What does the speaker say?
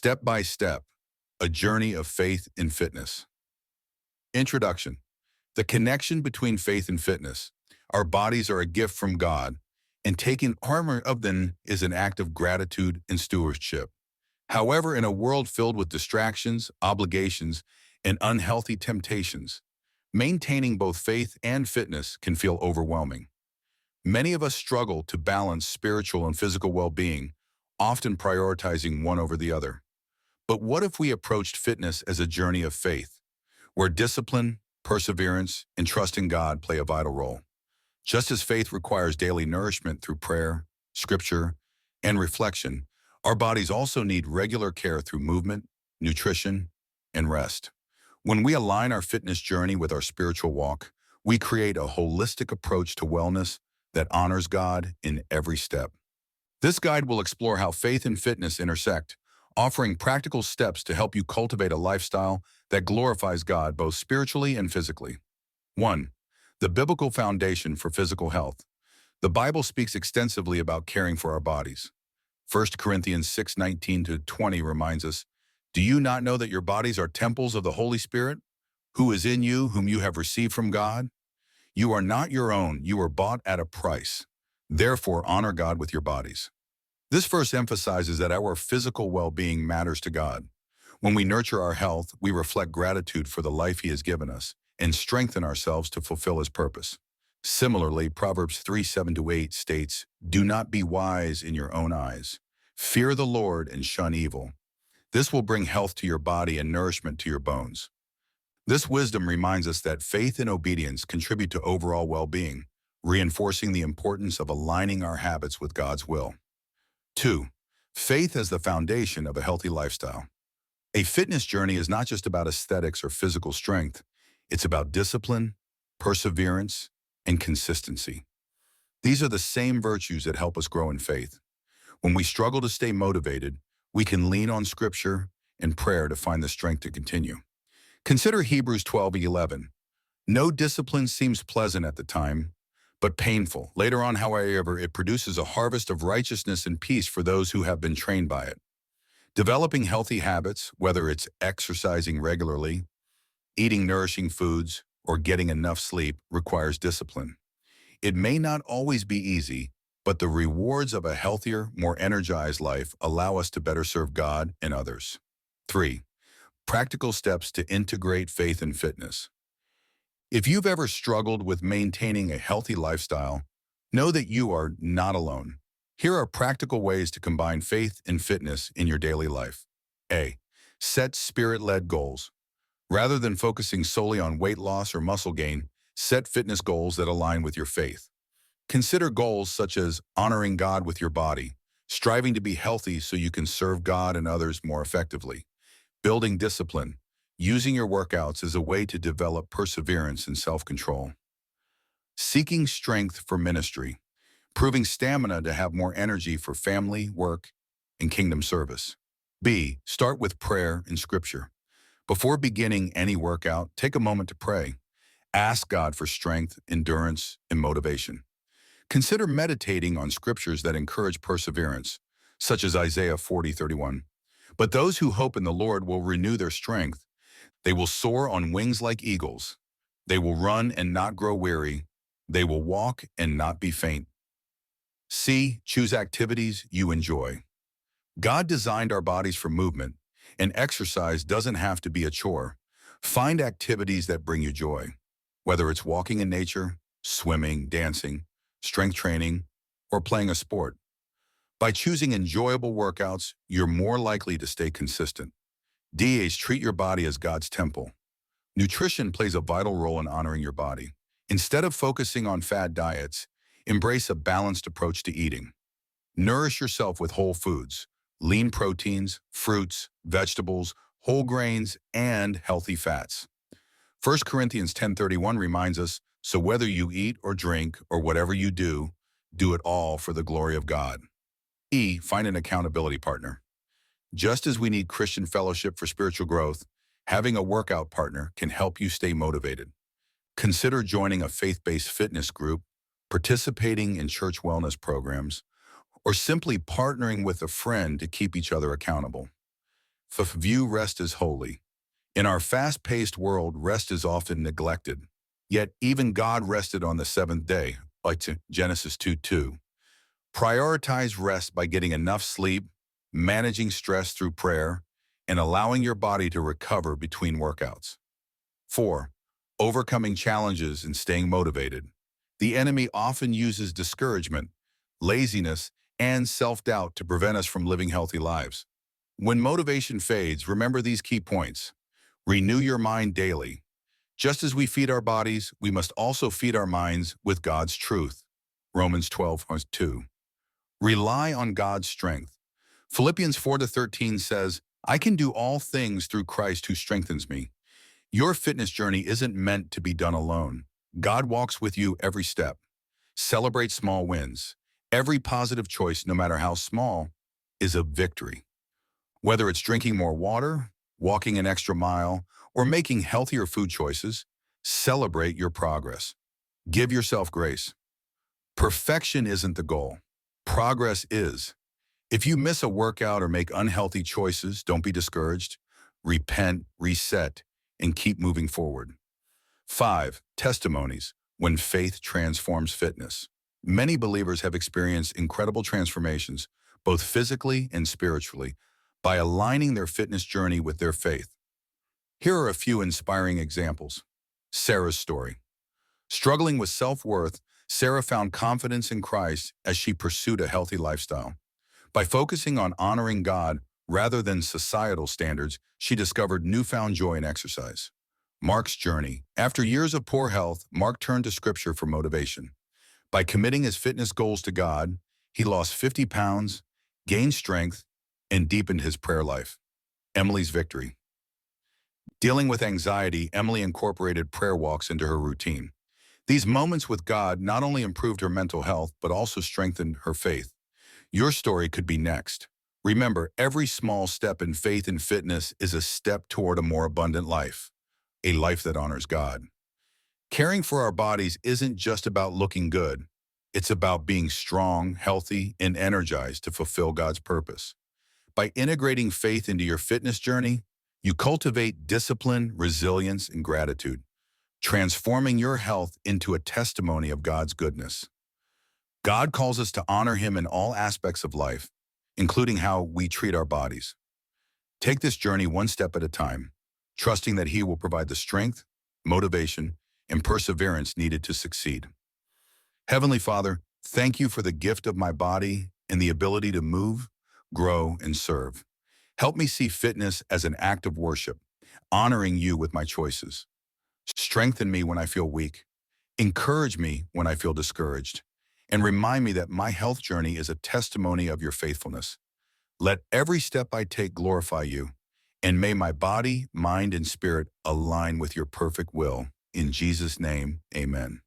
Step by Step, A Journey of Faith in Fitness. Introduction. The connection between faith and fitness. Our bodies are a gift from God, and taking care of them is an act of gratitude and stewardship. However, in a world filled with distractions, obligations, and unhealthy temptations, maintaining both faith and fitness can feel overwhelming. Many of us struggle to balance spiritual and physical well-being, often prioritizing one over the other. But what if we approached fitness as a journey of faith, where discipline, perseverance, and trust in God play a vital role? Just as faith requires daily nourishment through prayer, scripture, and reflection, our bodies also need regular care through movement, nutrition, and rest. When we align our fitness journey with our spiritual walk, we create a holistic approach to wellness that honors God in every step. This guide will explore how faith and fitness intersect, offering practical steps to help you cultivate a lifestyle that glorifies God both spiritually and physically. 1. The biblical foundation for physical health. The Bible speaks extensively about caring for our bodies. 1 Corinthians 6:19-20 reminds us, "Do you not know that your bodies are temples of the Holy Spirit, who is in you, whom you have received from God? You are not your own, you were bought at a price. Therefore, honor God with your bodies." This verse emphasizes that our physical well-being matters to God. When we nurture our health, we reflect gratitude for the life He has given us and strengthen ourselves to fulfill His purpose. Similarly, Proverbs 3:7-8 states, "Do not be wise in your own eyes. Fear the Lord and shun evil." This will bring health to your body and nourishment to your bones. This wisdom reminds us that faith and obedience contribute to overall well-being, reinforcing the importance of aligning our habits with God's will. 2. Faith as the foundation of a healthy lifestyle. A fitness journey is not just about aesthetics or physical strength. It's about discipline, perseverance, and consistency. These are the same virtues that help us grow in faith. When we struggle to stay motivated, we can lean on Scripture and prayer to find the strength to continue. Consider Hebrews 12:11. No discipline seems pleasant at the time, but painful. Later on, however, it produces a harvest of righteousness and peace for those who have been trained by it. Developing healthy habits, whether it's exercising regularly, eating nourishing foods, or getting enough sleep, requires discipline. It may not always be easy, but the rewards of a healthier, more energized life allow us to better serve God and others. 3. Practical steps to integrate faith and fitness. If you've ever struggled with maintaining a healthy lifestyle, know that you are not alone. Here are practical ways to combine faith and fitness in your daily life. A. Set spirit-led goals. Rather than focusing solely on weight loss or muscle gain, set fitness goals that align with your faith. Consider goals such as honoring God with your body, striving to be healthy so you can serve God and others more effectively, building discipline, using your workouts as a way to develop perseverance and self-control. Seeking strength for ministry, proving stamina to have more energy for family, work, and kingdom service. B. Start with prayer and scripture. Before beginning any workout, take a moment to pray. Ask God for strength, endurance, and motivation. Consider meditating on scriptures that encourage perseverance, such as Isaiah 40:31. But those who hope in the Lord will renew their strength. They will soar on wings like eagles. They will run and not grow weary. They will walk and not be faint. C. Choose activities you enjoy. God designed our bodies for movement, and exercise doesn't have to be a chore. Find activities that bring you joy, whether it's walking in nature, swimming, dancing, strength training, or playing a sport. By choosing enjoyable workouts, you're more likely to stay consistent. D is treat your body as God's temple. Nutrition plays a vital role in honoring your body. Instead of focusing on fad diets, embrace a balanced approach to eating. Nourish yourself with whole foods, lean proteins, fruits, vegetables, whole grains, and healthy fats. 1 Corinthians 10:31 reminds us, "So whether you eat or drink or whatever you do, do it all for the glory of God." E. Find an accountability partner. Just as we need Christian fellowship for spiritual growth, having a workout partner can help you stay motivated. Consider joining a faith-based fitness group, participating in church wellness programs, or simply partnering with a friend to keep each other accountable. View rest as holy. In our fast-paced world, rest is often neglected. Yet even God rested on the seventh day, like Genesis 2:2. Prioritize rest by getting enough sleep, managing stress through prayer, and allowing your body to recover between workouts. 4. Overcoming challenges and staying motivated. The enemy often uses discouragement, laziness, and self-doubt to prevent us from living healthy lives. When motivation fades, remember these key points. Renew your mind daily. Just as we feed our bodies, we must also feed our minds with God's truth. Romans 12:2. Rely on God's strength. Philippians 4:13 says, I can do all things through Christ who strengthens me. Your fitness journey isn't meant to be done alone. God walks with you every step. Celebrate small wins. Every positive choice, no matter how small, is a victory. Whether it's drinking more water, walking an extra mile, or making healthier food choices, celebrate your progress. Give yourself grace. Perfection isn't the goal. Progress is. If you miss a workout or make unhealthy choices, don't be discouraged. Repent, reset, and keep moving forward. 5. Testimonies. When faith transforms fitness. Many believers have experienced incredible transformations, both physically and spiritually, by aligning their fitness journey with their faith. Here are a few inspiring examples. Sarah's story. Struggling with self-worth, Sarah found confidence in Christ as she pursued a healthy lifestyle. By focusing on honoring God rather than societal standards, she discovered newfound joy in exercise. Mark's journey. After years of poor health, Mark turned to Scripture for motivation. By committing his fitness goals to God, he lost 50 pounds, gained strength, and deepened his prayer life. Emily's victory. Dealing with anxiety, Emily incorporated prayer walks into her routine. These moments with God not only improved her mental health, but also strengthened her faith. Your story could be next. Remember, every small step in faith and fitness is a step toward a more abundant life, a life that honors God. Caring for our bodies isn't just about looking good. It's about being strong, healthy, and energized to fulfill God's purpose. By integrating faith into your fitness journey, you cultivate discipline, resilience, and gratitude, transforming your health into a testimony of God's goodness. God calls us to honor Him in all aspects of life, including how we treat our bodies. Take this journey one step at a time, trusting that He will provide the strength, motivation, and perseverance needed to succeed. Heavenly Father, thank you for the gift of my body and the ability to move, grow, and serve. Help me see fitness as an act of worship, honoring you with my choices. Strengthen me when I feel weak. Encourage me when I feel discouraged. And remind me that my health journey is a testimony of your faithfulness. Let every step I take glorify you, and may my body, mind, and spirit align with your perfect will. In Jesus' name, amen.